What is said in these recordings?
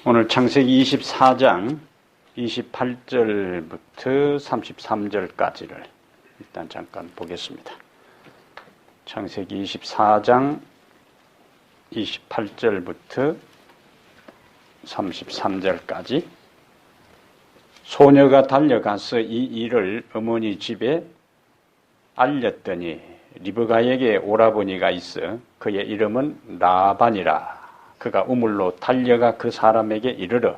오늘 창세기 24장 28절부터 33절까지를 일단 잠깐 보겠습니다. 창세기 24장 28절부터 33절까지. 소녀가 달려가서 이 일을 어머니 집에 알렸더니 리브가에게 오라버니가 있어 그의 이름은 라반이라. 그가 우물로 달려가 그 사람에게 이르러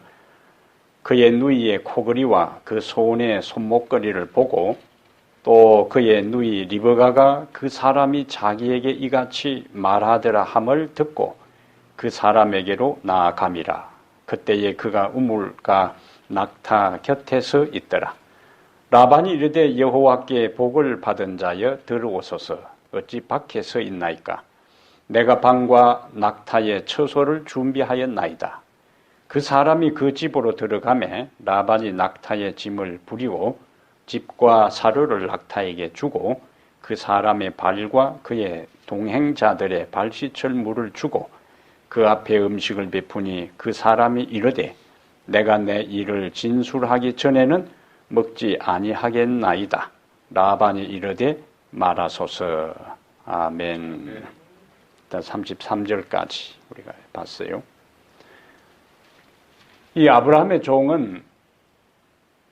그의 누이의 코걸이와 그 손의 손목걸이를 보고 또 그의 누이 리브가가 그 사람이 자기에게 이같이 말하더라 함을 듣고 그 사람에게로 나아감이라. 그때에 그가 우물가 낙타 곁에서 있더라. 라반이 이르되 여호와께 복을 받은 자여 들어오소서. 어찌 밖에 서 있나이까? 내가 방과 낙타의 처소를 준비하였나이다. 그 사람이 그 집으로 들어가매 라반이 낙타의 짐을 부리고 집과 사료를 낙타에게 주고 그 사람의 발과 그의 동행자들의 발 씻을 물을 주고 그 앞에 음식을 베푸니 그 사람이 이르되 내가 내 일을 진술하기 전에는 먹지 아니하겠나이다. 라반이 이르되 말하소서. 아멘. 33절까지 우리가 봤어요. 이 아브라함의 종은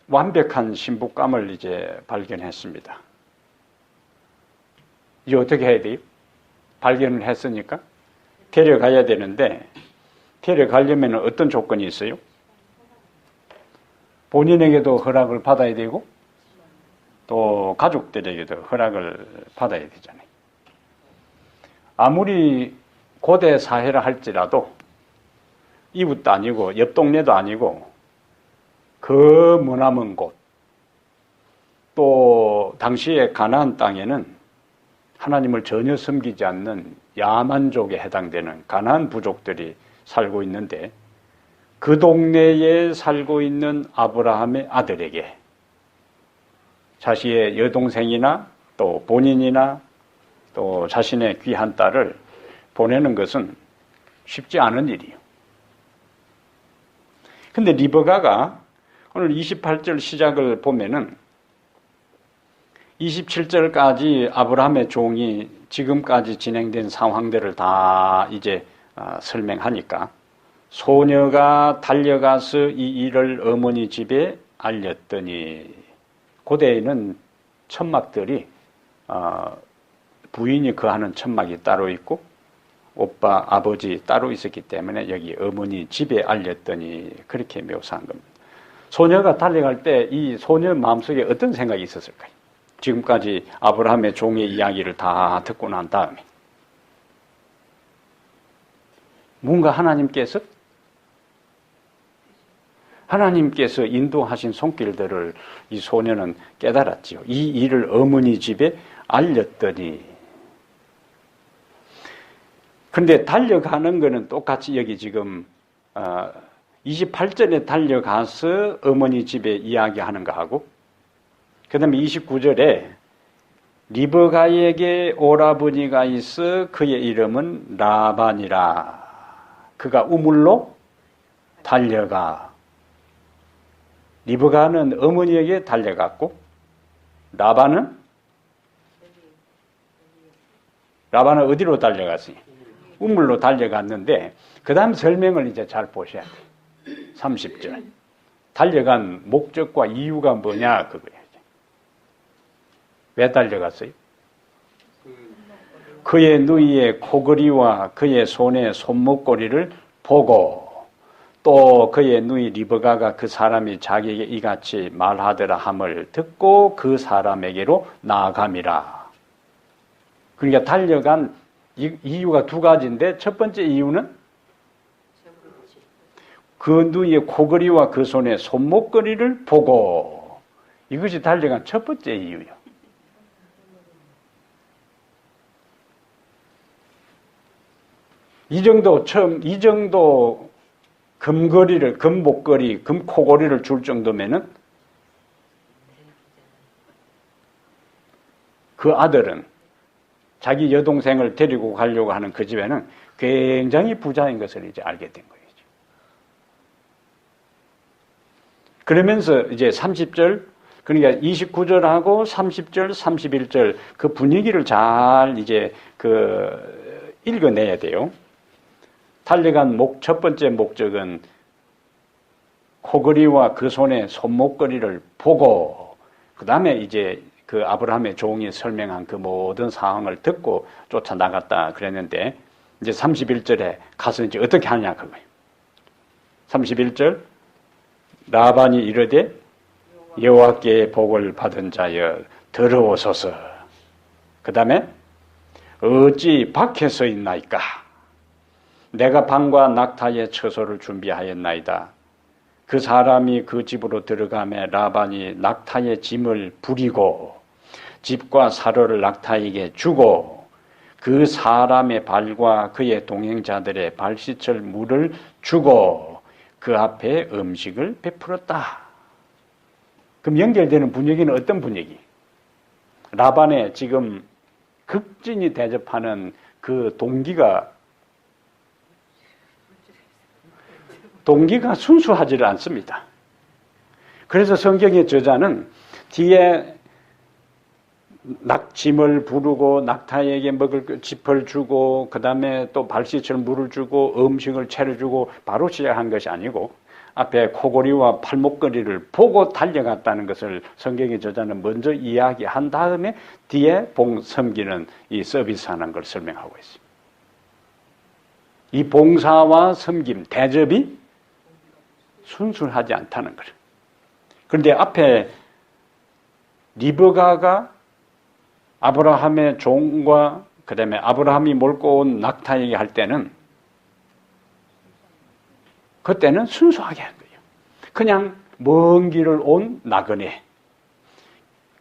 완벽한 신부감을 이제 발견했습니다. 이제 어떻게 해야 돼요? 발견을 했으니까 데려가야 되는데 데려가려면 어떤 조건이 있어요? 본인에게도 허락을 받아야 되고 또 가족들에게도 허락을 받아야 되잖아요. 아무리 고대 사회라 할지라도 이웃도 아니고 옆 동네도 아니고 그 머나먼 곳, 또 당시의 가나안 땅에는 하나님을 전혀 섬기지 않는 야만족에 해당되는 가나안 부족들이 살고 있는데 그 동네에 살고 있는 아브라함의 아들에게 자신의 여동생이나 또 본인이나 또 자신의 귀한 딸을 보내는 것은 쉽지 않은 일이에요. 근데 리브가가 오늘 28절 시작을 보면은 27절까지 아브라함의 종이 지금까지 진행된 상황들을 다 이제 설명하니까 소녀가 달려가서 이 일을 어머니 집에 알렸더니 고대에는 천막들이 부인이 거하는 천막이 따로 있고 오빠, 아버지 따로 있었기 때문에 여기 어머니 집에 알렸더니 그렇게 묘사한 겁니다. 소녀가 달려갈 때 이 소녀 마음속에 어떤 생각이 있었을까요? 지금까지 아브라함의 종의 이야기를 다 듣고 난 다음에 뭔가 하나님께서 인도하신 손길들을 이 소녀는 깨달았지요. 이 일을 어머니 집에 알렸더니 근데 달려가는 거는 똑같이 여기 지금 28절에 달려가서 어머니 집에 이야기하는 거하고 그 다음에 29절에 리브가에게 오라버니가 있어 그의 이름은 라반이라. 그가 우물로 달려가. 리브가는 어머니에게 달려갔고 라반은 어디로 달려갔어요? 우물로 달려갔는데 그 다음 설명을 이제 잘 보셔야 돼요. 30절. 달려간 목적과 이유가 뭐냐 그거예요. 왜 달려갔어요? 그의 누이의 코걸이와 그의 손의 손목걸이를 보고 또 그의 누이 리브가가 그 사람이 자기에게 이같이 말하더라 함을 듣고 그 사람에게로 나아감이라. 그러니까 달려간 이유가 두 가지인데 첫 번째 이유는 그 누이의 코걸이와 그 손의 손목걸이를 보고 이것이 달려간 첫 번째 이유예요. 이 정도 금거리를, 금목걸이, 금코걸이를 줄 정도면은 그 아들은 자기 여동생을 데리고 가려고 하는 그 집에는 굉장히 부자인 것을 이제 알게 된 거예요. 그러면서 이제 30절, 그러니까 29절하고 30절, 31절 그 분위기를 잘 이제 읽어내야 돼요. 달려간 첫 번째 목적은 코걸이와 그 손의 손목걸이를 보고, 그 다음에 이제 그 아브라함의 종이 설명한 그 모든 상황을 듣고 쫓아나갔다 그랬는데, 이제 31절에 가서 이제 어떻게 하냐 그거예요. 31절, 라반이 이르되 여호와께 복을 받은 자여 들어오소서. 그 다음에 어찌 밖에 서 있나이까? 내가 방과 낙타의 처소를 준비하였나이다. 그 사람이 그 집으로 들어가매 라반이 낙타의 짐을 부리고 집과 사료를 낙타에게 주고 그 사람의 발과 그의 동행자들의 발 씻을 물을 주고 그 앞에 음식을 베풀었다. 그럼 연결되는 분위기는 어떤 분위기? 라반의 지금 극진히 대접하는 그 동기가 순수하지를 않습니다. 그래서 성경의 저자는 뒤에 낙짐을 부르고 낙타에게 먹을 짚을 주고 그 다음에 또 발씻을 물을 주고 음식을 차려주고 바로 시작한 것이 아니고 앞에 코골이와 팔목걸이를 보고 달려갔다는 것을 성경의 저자는 먼저 이야기한 다음에 뒤에 섬기는 이 서비스하는 걸 설명하고 있습니다. 이 봉사와 섬김, 대접이 순수하지 않다는 거예요. 그런데 앞에 리브가가 아브라함의 종과 그 다음에 아브라함이 몰고 온 낙타에게 할 때는 그때는 순수하게 한 거예요. 그냥 먼 길을 온 나그네,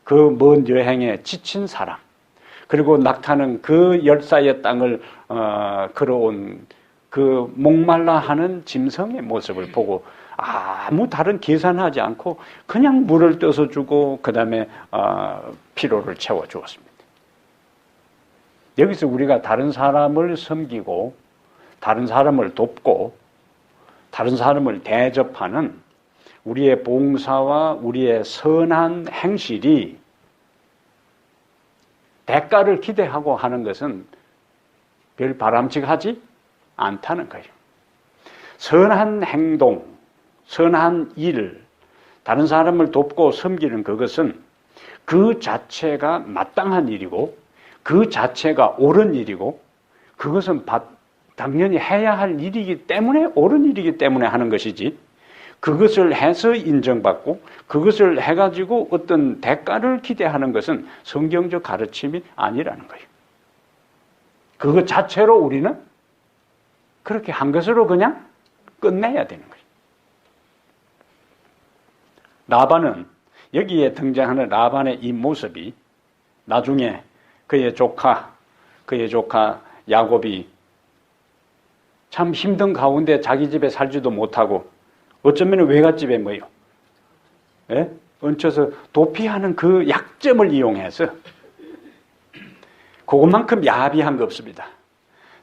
그 먼 여행에 지친 사람, 그리고 낙타는 그 열사의 땅을 걸어온 그 목말라 하는 짐승의 모습을 보고 아무 다른 계산하지 않고 그냥 물을 떠서 주고 그 다음에 피로를 채워 주었습니다. 여기서 우리가 다른 사람을 섬기고 다른 사람을 돕고 다른 사람을 대접하는 우리의 봉사와 우리의 선한 행실이 대가를 기대하고 하는 것은 별 바람직하지 않다는 거예요. 선한 행동, 선한 일, 다른 사람을 돕고 섬기는 그것은 그 자체가 마땅한 일이고 그 자체가 옳은 일이고 그것은 당연히 해야 할 일이기 때문에 옳은 일이기 때문에 하는 것이지 그것을 해서 인정받고 그것을 해가지고 어떤 대가를 기대하는 것은 성경적 가르침이 아니라는 거예요. 그것 자체로 우리는 그렇게 한 것으로 그냥 끝내야 되는 거예요. 라반은 여기에 등장하는 라반의 이 모습이 나중에 그의 조카 야곱이 참 힘든 가운데 자기 집에 살지도 못하고 어쩌면 외갓집에 뭐요? 예? 얹혀서 도피하는 그 약점을 이용해서 그것만큼 야비한 거 없습니다.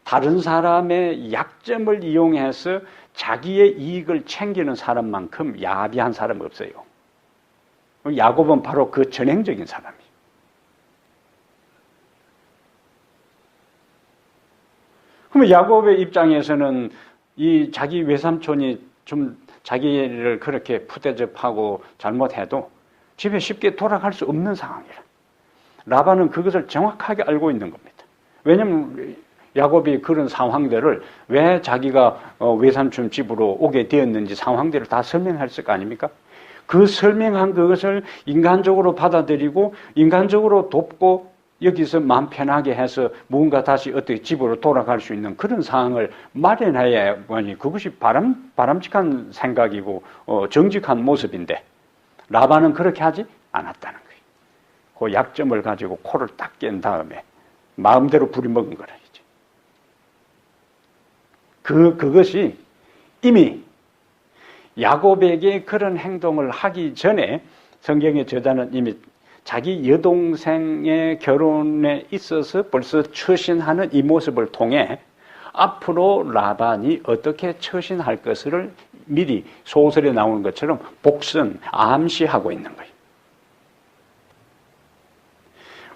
다른 사람의 약점을 이용해서 자기의 이익을 챙기는 사람만큼 야비한 사람 없어요. 야곱은 바로 그 전형적인 사람이에요. 그러면 야곱의 입장에서는 이 자기 외삼촌이 좀 자기를 그렇게 푸대접하고 잘못해도 집에 쉽게 돌아갈 수 없는 상황이라. 라반은 그것을 정확하게 알고 있는 겁니다. 왜냐하면 야곱이 그런 상황들을 왜 자기가 외삼촌 집으로 오게 되었는지 상황들을 다 설명했을 거 아닙니까? 그 설명한 그것을 인간적으로 받아들이고 인간적으로 돕고 여기서 마음 편하게 해서 무언가 다시 어떻게 집으로 돌아갈 수 있는 그런 상황을 마련해야 하니 그것이 바람직한 생각이고 정직한 모습인데 라반은 그렇게 하지 않았다는 거예요. 그 약점을 가지고 코를 딱 깬 다음에 마음대로 부리먹은 거라 이제. 그것이 이미 야곱에게 그런 행동을 하기 전에 성경의 저자는 이미 자기 여동생의 결혼에 있어서 벌써 처신하는 이 모습을 통해 앞으로 라반이 어떻게 처신할 것을 미리 소설에 나오는 것처럼 복선, 암시하고 있는 거예요.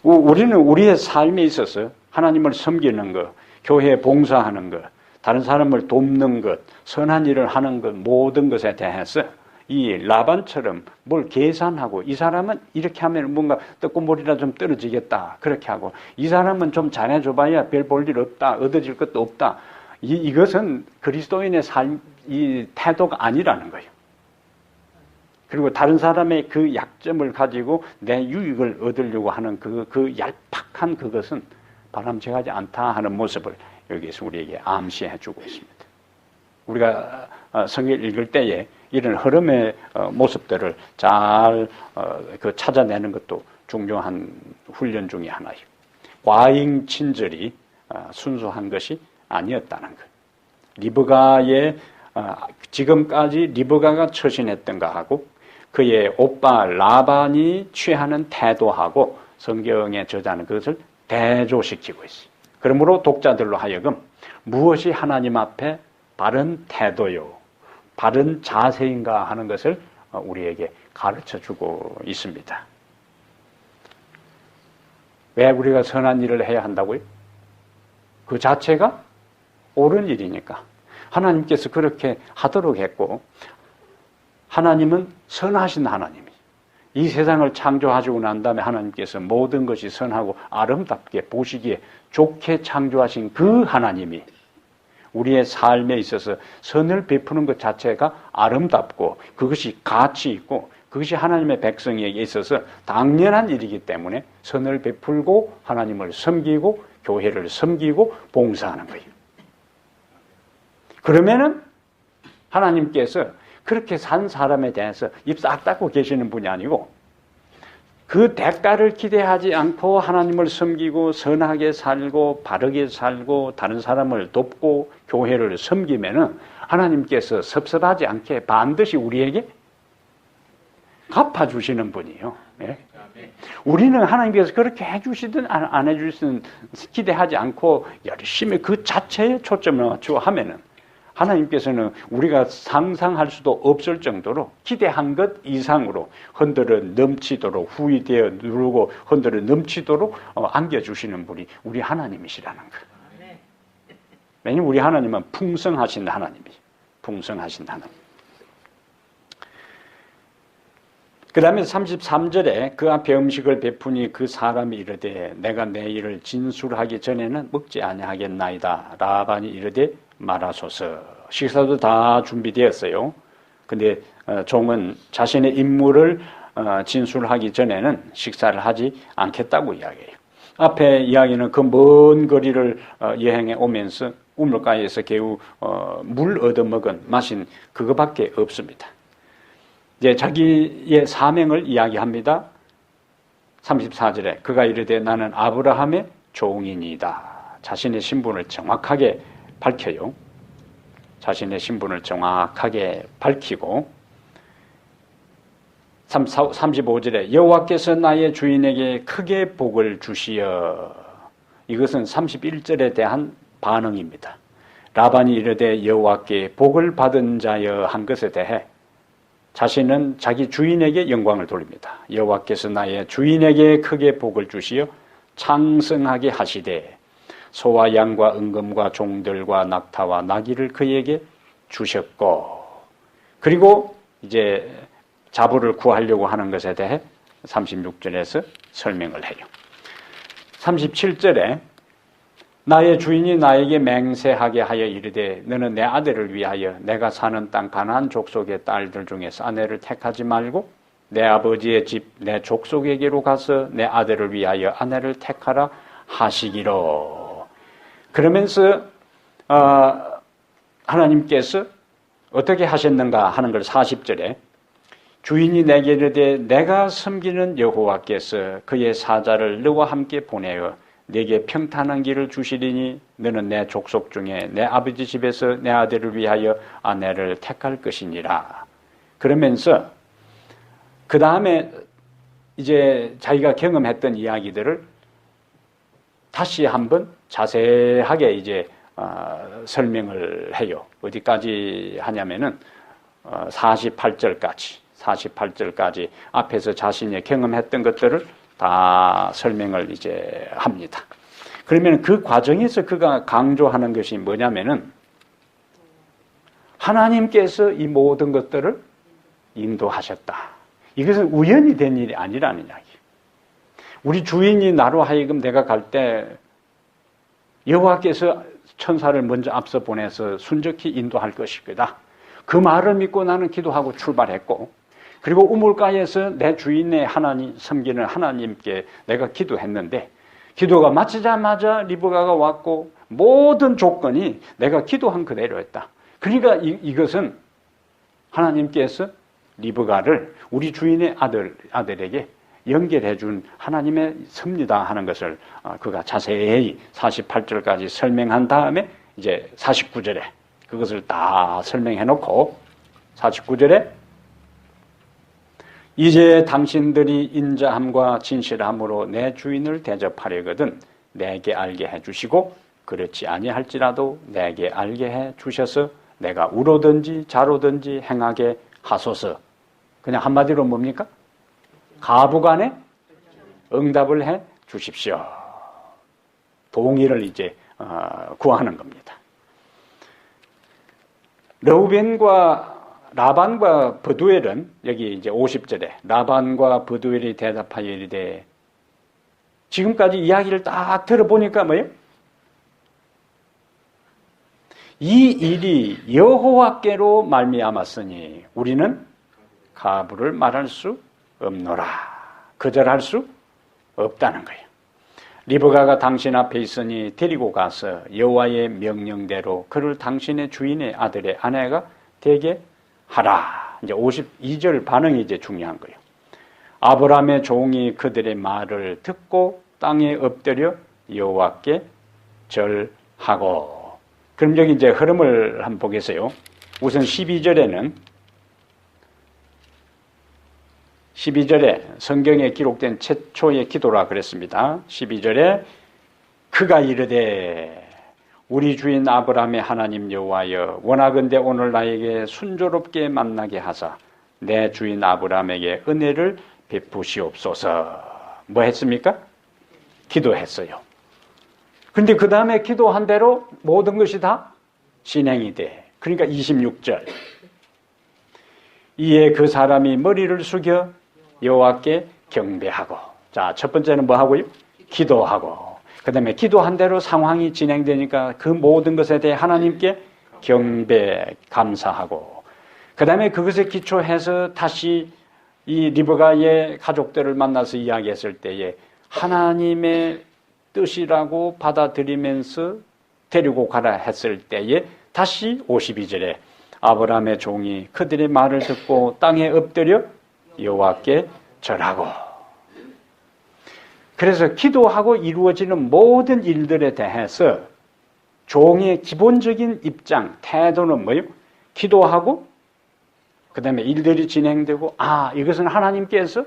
우리는 우리의 삶에 있어서 하나님을 섬기는 것, 교회에 봉사하는 것, 다른 사람을 돕는 것, 선한 일을 하는 것, 모든 것에 대해서 이 라반처럼 뭘 계산하고, 이 사람은 이렇게 하면 뭔가 떡고물이라 좀 떨어지겠다, 그렇게 하고, 이 사람은 좀 잘해줘봐야 별 볼 일 없다, 얻어질 것도 없다. 이것은 그리스도인의 이 태도가 아니라는 거예요. 그리고 다른 사람의 그 약점을 가지고 내 유익을 얻으려고 하는 그 얄팍한 그것은 바람직하지 않다 하는 모습을 여기에서 우리에게 암시해 주고 있습니다. 우리가 성경을 읽을 때에 이런 흐름의 모습들을 잘 찾아내는 것도 중요한 훈련 중에 하나예요. 과잉 친절이 순수한 것이 아니었다는 것. 리브가의 지금까지 리브가가 처신했던 것하고 그의 오빠 라반이 취하는 태도하고 성경에 저자는 그것을 대조시키고 있어요. 그러므로 독자들로 하여금 무엇이 하나님 앞에 바른 태도요, 바른 자세인가 하는 것을 우리에게 가르쳐주고 있습니다. 왜 우리가 선한 일을 해야 한다고요? 그 자체가 옳은 일이니까. 하나님께서 그렇게 하도록 했고, 하나님은 선하신 하나님이, 이 세상을 창조하시고 난 다음에 하나님께서 모든 것이 선하고 아름답게 보시기에 좋게 창조하신 그 하나님이 우리의 삶에 있어서 선을 베푸는 것 자체가 아름답고 그것이 가치 있고 그것이 하나님의 백성에게 있어서 당연한 일이기 때문에 선을 베풀고 하나님을 섬기고 교회를 섬기고 봉사하는 거예요. 그러면은 하나님께서 그렇게 산 사람에 대해서 입 싹 닫고 계시는 분이 아니고 그 대가를 기대하지 않고 하나님을 섬기고 선하게 살고 바르게 살고 다른 사람을 돕고 교회를 섬기면은 하나님께서 섭섭하지 않게 반드시 우리에게 갚아주시는 분이에요. 예? 우리는 하나님께서 그렇게 해주시든 안 해주시든 기대하지 않고 열심히 그 자체에 초점을 맞추고 하면은 하나님께서는 우리가 상상할 수도 없을 정도로 기대한 것 이상으로 흔들어 넘치도록 후이되어 누르고 흔들어 넘치도록 안겨주시는 분이 우리 하나님이시라는 거예요. 왜냐하면 우리 하나님은 풍성하신 하나님이에요. 풍성하신 하나님. 그 다음에 33절에 그 앞에 음식을 베푸니 그 사람이 이르되 내가 내 일을 진술하기 전에는 먹지 아니하겠나이다. 라반이 이르되 말하소서. 식사도 다 준비되었어요. 근데 종은 자신의 임무를 진술하기 전에는 식사를 하지 않겠다고 이야기해요. 앞에 이야기는 그 먼 거리를 여행해 오면서 우물가에서 겨우 물 얻어먹은 마신 그거밖에 없습니다. 이제 자기의 사명을 이야기합니다. 34절에 그가 이르되 나는 아브라함의 종이니이다. 자신의 신분을 정확하게 밝혀요. 자신의 신분을 정확하게 밝히고 35절에 여호와께서 나의 주인에게 크게 복을 주시어. 이것은 31절에 대한 반응입니다. 라반이 이르되 여호와께 복을 받은 자여 한 것에 대해 자신은 자기 주인에게 영광을 돌립니다. 여호와께서 나의 주인에게 크게 복을 주시어 창성하게 하시되 소와 양과 은금과 종들과 낙타와 나귀를 그에게 주셨고, 그리고 이제 자부를 구하려고 하는 것에 대해 36절에서 설명을 해요. 37절에 나의 주인이 나에게 맹세하게 하여 이르되 너는 내 아들을 위하여 내가 사는 땅 가나안 족속의 딸들 중에서 아내를 택하지 말고 내 아버지의 집 내 족속에게로 가서 내 아들을 위하여 아내를 택하라 하시기로. 그러면서 하나님께서 어떻게 하셨는가 하는 걸 40절에 주인이 내게 이르되 내가 섬기는 여호와께서 그의 사자를 너와 함께 보내어 내게 평탄한 길을 주시리니 너는 내 족속 중에 내 아버지 집에서 내 아들을 위하여 아내를 택할 것이니라. 그러면서 그 다음에 이제 자기가 경험했던 이야기들을 다시 한번 자세하게 이제 설명을 해요. 어디까지 하냐면은 48절까지 앞에서 자신이 경험했던 것들을 다 설명을 이제 합니다. 그러면 그 과정에서 그가 강조하는 것이 뭐냐면은 하나님께서 이 모든 것들을 인도하셨다. 이것은 우연히 된 일이 아니라는 이야기. 우리 주인이 나로 하여금 내가 갈 때 여호와께서 천사를 먼저 앞서 보내서 순적히 인도할 것일 거다. 그 말을 믿고 나는 기도하고 출발했고, 그리고 우물가에서 내 주인의 하나님 섬기는 하나님께 내가 기도했는데, 기도가 마치자마자 리브가가 왔고 모든 조건이 내가 기도한 그대로였다. 그러니까 이것은 하나님께서 리브가를 우리 주인의 아들에게 연결해 준 하나님의 섭니다 하는 것을 그가 자세히 48절까지 설명한 다음에 이제 49절에 그것을 다 설명해 놓고 49절에 이제 당신들이 인자함과 진실함으로 내 주인을 대접하려거든 내게 알게 해주시고 그렇지 아니할지라도 내게 알게 해주셔서 내가 우로든지 좌로든지 행하게 하소서. 그냥 한마디로 뭡니까? 가부간에 응답을 해 주십시오. 동의를 이제 구하는 겁니다. 르우벤과 라반과 브두엘은 여기 이제 50절에 라반과 브두엘이 대답하여 이르되 지금까지 이야기를 딱 들어보니까 뭐예요? 이 일이 여호와께로 말미암았으니 우리는 가부를 말할 수 없노라. 거절할 수 없다는 거예요. 리브가가 당신 앞에 있으니 데리고 가서 여호와의 명령대로 그를 당신의 주인의 아들의 아내가 되게 하라. 이제 52절 반응이 이제 중요한 거예요. 아브라함의 종이 그들의 말을 듣고 땅에 엎드려 여호와께 절하고. 그럼 여기 이제 흐름을 한번 보겠어요. 우선 12절에 성경에 기록된 최초의 기도라 그랬습니다. 12절에 그가 이르되 우리 주인 아브라함의 하나님 여호와여 원하건대 오늘 나에게 순조롭게 만나게 하사 내 주인 아브라함에게 은혜를 베푸시옵소서. 뭐 했습니까? 기도했어요. 그런데 그 다음에 기도한 대로 모든 것이 다 진행이 돼. 그러니까 26절 이에 그 사람이 머리를 숙여 여호와께 경배하고. 자, 첫 번째는 뭐 하고요? 기도하고. 그 다음에 기도한 대로 상황이 진행되니까 그 모든 것에 대해 하나님께 경배, 감사하고. 그 다음에 그것에 기초해서 다시 이 리브가의 가족들을 만나서 이야기했을 때에 하나님의 뜻이라고 받아들이면서 데리고 가라 했을 때에 다시 52절에 아브라함의 종이 그들의 말을 듣고 땅에 엎드려 여호와께 절하고. 그래서 기도하고 이루어지는 모든 일들에 대해서 종의 기본적인 입장, 태도는 뭐예요? 기도하고 그 다음에 일들이 진행되고 이것은 하나님께서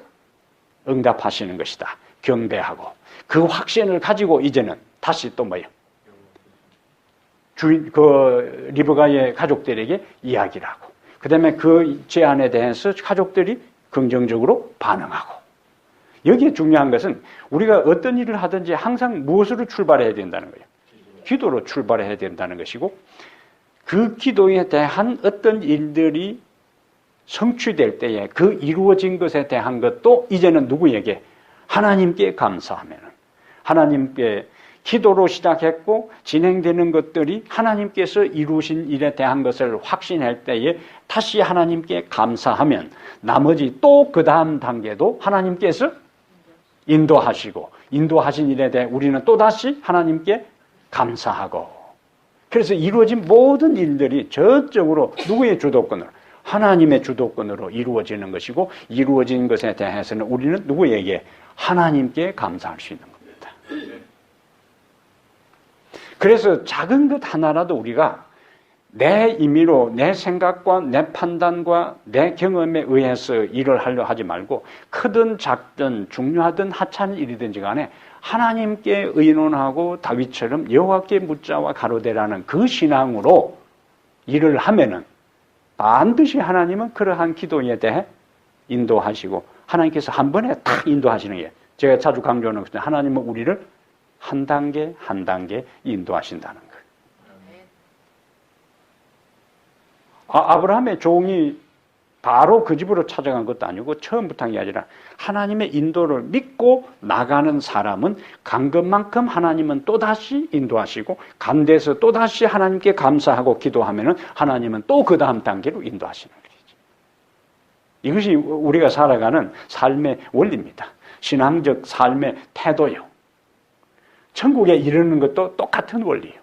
응답하시는 것이다. 경배하고 그 확신을 가지고 이제는 다시 또 뭐예요? 리브가의 가족들에게 이야기를 하고 그 다음에 그 제안에 대해서 가족들이 긍정적으로 반응하고. 여기에 중요한 것은 우리가 어떤 일을 하든지 항상 무엇으로 출발해야 된다는 거예요? 기도로 출발해야 된다는 것이고 그 기도에 대한 어떤 일들이 성취될 때에 그 이루어진 것에 대한 것도 이제는 누구에게? 하나님께 감사하면 하나님께 기도로 시작했고 진행되는 것들이 하나님께서 이루신 일에 대한 것을 확신할 때에 다시 하나님께 감사하면 나머지 또 그 다음 단계도 하나님께서 인도하시고 인도하신 일에 대해 우리는 또다시 하나님께 감사하고. 그래서 이루어진 모든 일들이 저쪽으로 누구의 주도권으로? 하나님의 주도권으로 이루어지는 것이고 이루어진 것에 대해서는 우리는 누구에게? 하나님께 감사할 수 있는 겁니다. 그래서 작은 것 하나라도 우리가 내 임의로 내 생각과 내 판단과 내 경험에 의해서 일을 하려 하지 말고 크든 작든 중요하든 하찮은 일이든지 간에 하나님께 의논하고 다윗처럼 여호와께 묻자와 가로되라는 그 신앙으로 일을 하면은 반드시 하나님은 그러한 기도에 대해 인도하시고 하나님께서 한 번에 딱 인도하시는 게 제가 자주 강조하는 것은 하나님은 우리를 한 단계 한 단계 인도하신다는 거예요. 아브라함의 종이 바로 그 집으로 찾아간 것도 아니고 처음부터 한 게 아니라 하나님의 인도를 믿고 나가는 사람은 간 것만큼 하나님은 또다시 인도하시고 간 데서 또다시 하나님께 감사하고 기도하면은 하나님은 또 그 다음 단계로 인도하시는 거죠. 이것이 우리가 살아가는 삶의 원리입니다. 신앙적 삶의 태도요. 천국에 이르는 것도 똑같은 원리예요.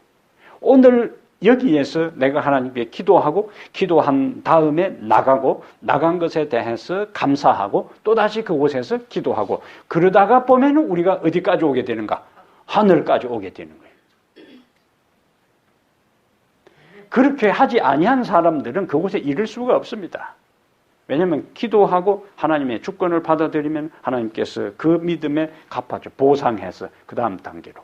오늘 여기에서 내가 하나님께 기도하고 기도한 다음에 나가고 나간 것에 대해서 감사하고 또다시 그곳에서 기도하고 그러다가 보면은 우리가 어디까지 오게 되는가? 하늘까지 오게 되는 거예요. 그렇게 하지 아니한 사람들은 그곳에 이를 수가 없습니다. 왜냐하면 기도하고 하나님의 주권을 받아들이면 하나님께서 그 믿음에 갚아줘 보상해서 그 다음 단계로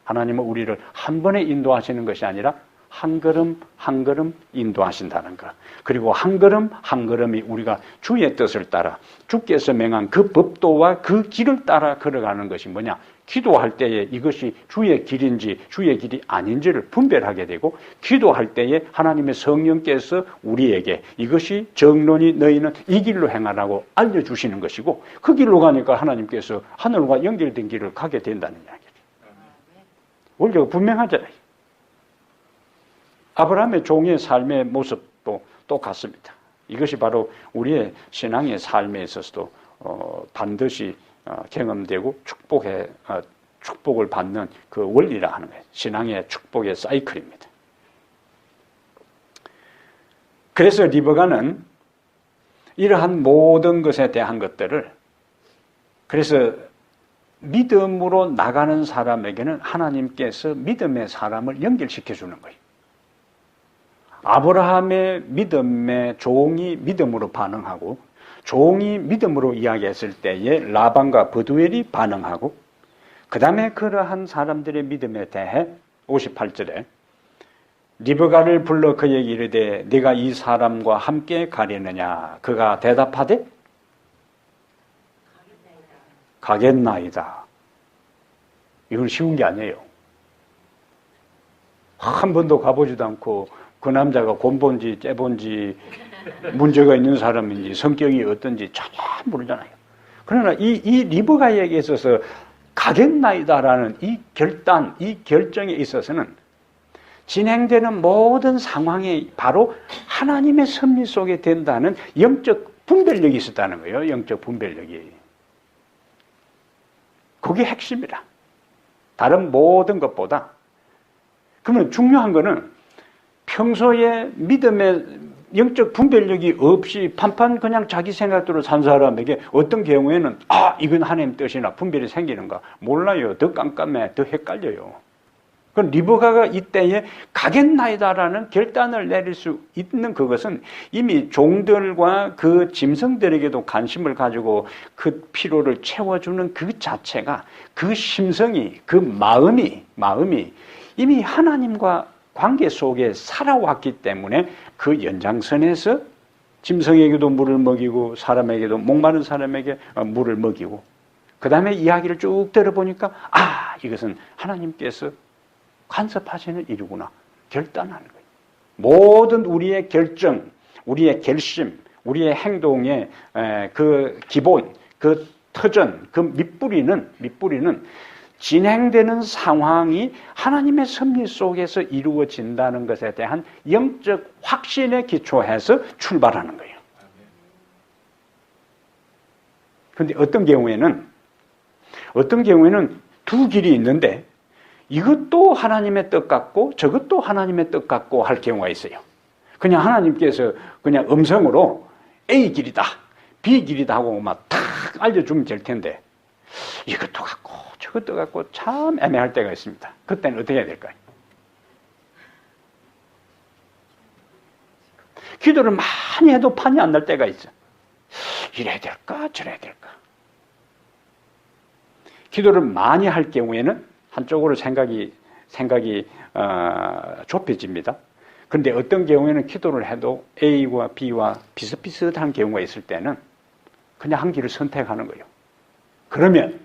하나님은 우리를 한 번에 인도하시는 것이 아니라 한 걸음 한 걸음 인도하신다는 것. 그리고 한 걸음 한 걸음이 우리가 주의 뜻을 따라 주께서 명한 그 법도와 그 길을 따라 걸어가는 것이 뭐냐? 기도할 때에 이것이 주의 길인지 주의 길이 아닌지를 분별하게 되고 기도할 때에 하나님의 성령께서 우리에게 이것이 정론이 너희는 이 길로 행하라고 알려주시는 것이고 그 길로 가니까 하나님께서 하늘과 연결된 길을 가게 된다는 이야기죠. 원리가 분명하잖아요. 아브라함의 종의 삶의 모습도 똑같습니다. 이것이 바로 우리의 신앙의 삶에 있어서도 반드시 경험되고 축복을 받는 그 원리라 하는 거예요. 신앙의 축복의 사이클입니다. 그래서 리브가는 이러한 모든 것에 대한 것들을 그래서 믿음으로 나가는 사람에게는 하나님께서 믿음의 사람을 연결시켜 주는 거예요. 아브라함의 믿음의 종이 믿음으로 반응하고 종이 믿음으로 이야기했을 때에 라반과 버두엘이 반응하고 그 다음에 그러한 사람들의 믿음에 대해 58절에 리브가를 불러 그에게 이르되 네가 이 사람과 함께 가려느냐 그가 대답하되 가겠나이다. 이건 쉬운 게 아니에요. 한 번도 가보지도 않고 그 남자가 곰본지 째본지 문제가 있는 사람인지 성격이 어떤지 전혀 모르잖아요. 그러나 이 리브가에게 있어서 가겠나이다라는 이 결단, 이 결정에 있어서는 진행되는 모든 상황이 바로 하나님의 섭리 속에 된다는 영적 분별력이 있었다는 거예요. 영적 분별력이. 그게 핵심이라. 다른 모든 것보다. 그러면 중요한 거는 평소에 믿음의 영적 분별력이 없이 판판 그냥 자기 생각대로 산 사람에게 어떤 경우에는 이건 하나님 뜻이나 분별이 생기는가 몰라요. 더 깜깜해. 더 헷갈려요. 그럼 리브가가 이때에 가겠나이다라는 결단을 내릴 수 있는 그것은 이미 종들과 그 짐승들에게도 관심을 가지고 그 피로를 채워주는 그 자체가 그 심성이 그 마음이 이미 하나님과 관계 속에 살아왔기 때문에 그 연장선에서 짐승에게도 물을 먹이고 사람에게도 목마른 사람에게 물을 먹이고 그 다음에 이야기를 쭉 들어보니까 이것은 하나님께서 간섭하시는 일이구나 결단하는 거예요. 모든 우리의 결정, 우리의 결심, 우리의 행동의 그 기본, 그 터전, 그 밑뿌리는 진행되는 상황이 하나님의 섭리 속에서 이루어진다는 것에 대한 영적 확신에 기초해서 출발하는 거예요. 그런데 어떤 경우에는 두 길이 있는데 이것도 하나님의 뜻 같고 저것도 하나님의 뜻 같고 할 경우가 있어요. 그냥 하나님께서 그냥 음성으로 A 길이다, B 길이다 하고 막 탁 알려주면 될 텐데 이것도 같고 저것도 같고 참 애매할 때가 있습니다. 그때는 어떻게 해야 될까요? 기도를 많이 해도 판이 안 날 때가 있어. 이래야 될까 저래야 될까. 기도를 많이 할 경우에는 한쪽으로 생각이 좁혀집니다. 그런데 어떤 경우에는 기도를 해도 A와 B와 비슷비슷한 경우가 있을 때는 그냥 한 길을 선택하는 거예요. 그러면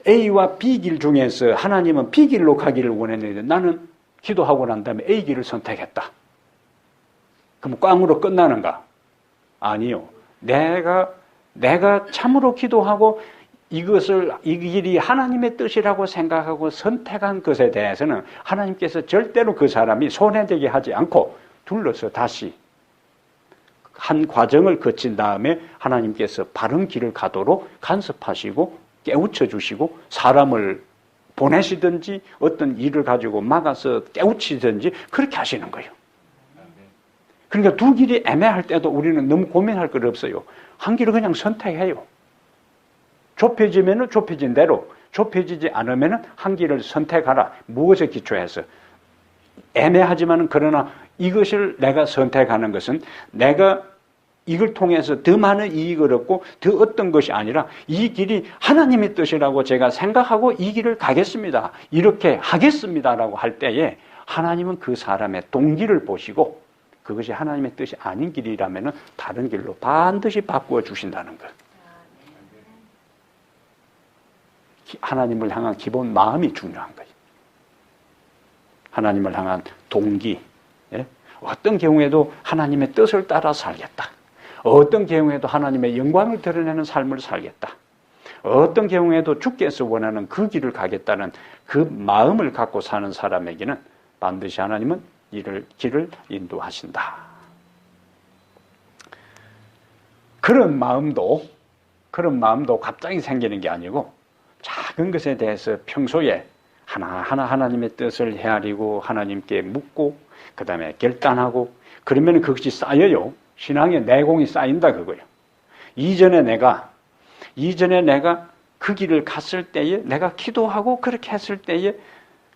A와 B 길 중에서 하나님은 B 길로 가기를 원했는데 나는 기도하고 난 다음에 A 길을 선택했다. 그럼 꽝으로 끝나는가? 아니요. 내가 참으로 기도하고 이 길이 하나님의 뜻이라고 생각하고 선택한 것에 대해서는 하나님께서 절대로 그 사람이 손해되게 하지 않고 둘러서 다시 한 과정을 거친 다음에 하나님께서 바른 길을 가도록 간섭하시고 깨우쳐 주시고 사람을 보내시든지 어떤 일을 가지고 막아서 깨우치든지 그렇게 하시는 거예요. 그러니까 두 길이 애매할 때도 우리는 너무 고민할 것 없어요. 한 길을 그냥 선택해요. 좁혀지면 좁혀진 대로, 좁혀지지 않으면 한 길을 선택하라. 무엇에 기초해서? 애매하지만 그러나 이것을 내가 선택하는 것은 내가 이걸 통해서 더 많은 이익을 얻고 더 어떤 것이 아니라 이 길이 하나님의 뜻이라고 제가 생각하고 이 길을 가겠습니다. 이렇게 하겠습니다라고 할 때에 하나님은 그 사람의 동기를 보시고 그것이 하나님의 뜻이 아닌 길이라면 다른 길로 반드시 바꾸어 주신다는 것. 하나님을 향한 기본 마음이 중요한 거예요. 하나님을 향한 동기. 예? 어떤 경우에도 하나님의 뜻을 따라 살겠다. 어떤 경우에도 하나님의 영광을 드러내는 삶을 살겠다. 어떤 경우에도 주께서 원하는 그 길을 가겠다는 그 마음을 갖고 사는 사람에게는 반드시 하나님은 길을 인도하신다. 그런 마음도 갑자기 생기는 게 아니고 작은 것에 대해서 평소에 하나하나 하나님의 뜻을 헤아리고 하나님께 묻고 그 다음에 결단하고 그러면 그것이 쌓여요. 신앙의 내공이 쌓인다 그거예요. 이전에 내가 그 길을 갔을 때에 내가 기도하고 그렇게 했을 때에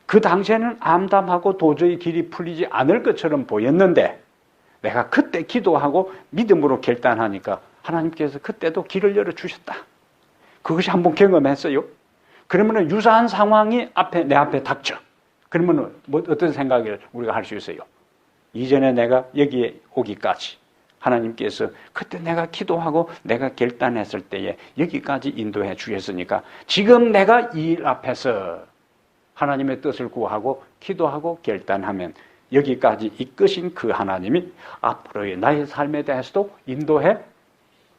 그 당시에는 암담하고 도저히 길이 풀리지 않을 것처럼 보였는데 내가 그때 기도하고 믿음으로 결단하니까 하나님께서 그때도 길을 열어주셨다. 그것이 한번 경험했어요. 그러면 유사한 상황이 내 앞에 닥쳐. 그러면 어떤 생각을 우리가 할 수 있어요? 이전에 내가 여기에 오기까지 하나님께서 그때 내가 기도하고 내가 결단했을 때에 여기까지 인도해 주셨으니까 지금 내가 이 일 앞에서 하나님의 뜻을 구하고 기도하고 결단하면 여기까지 이끄신 그 하나님이 앞으로의 나의 삶에 대해서도 인도해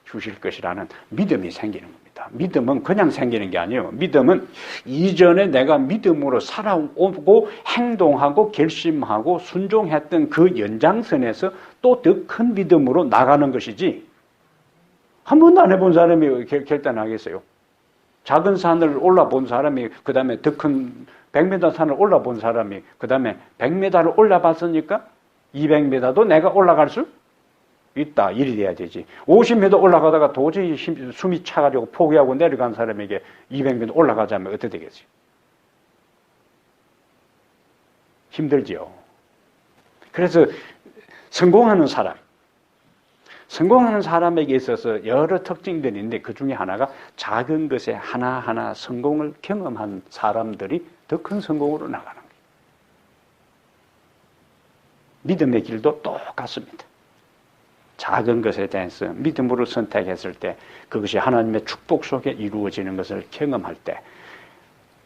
주실 것이라는 믿음이 생기는 겁니다. 믿음은 그냥 생기는 게 아니에요. 믿음은 이전에 내가 믿음으로 살아오고 행동하고 결심하고 순종했던 그 연장선에서 또 더 큰 믿음으로 나가는 것이지 한 번도 안 해본 사람이 결단하겠어요. 작은 산을 올라본 사람이 그 다음에 더 큰 100m 산을 올라본 사람이 그 다음에 100m를 올라봤으니까 200m도 내가 올라갈 수 있다. 일이 돼야 되지. 50m 올라가다가 도저히 숨이 차가지고 포기하고 내려간 사람에게 200m 올라가자면 어떻게 되겠어요? 힘들지요. 그래서 성공하는 사람에게 있어서 여러 특징들이 있는데 그 중에 하나가 작은 것에 하나하나 성공을 경험한 사람들이 더 큰 성공으로 나가는 거예요. 믿음의 길도 똑같습니다. 작은 것에 대해서 믿음으로 선택했을 때 그것이 하나님의 축복 속에 이루어지는 것을 경험할 때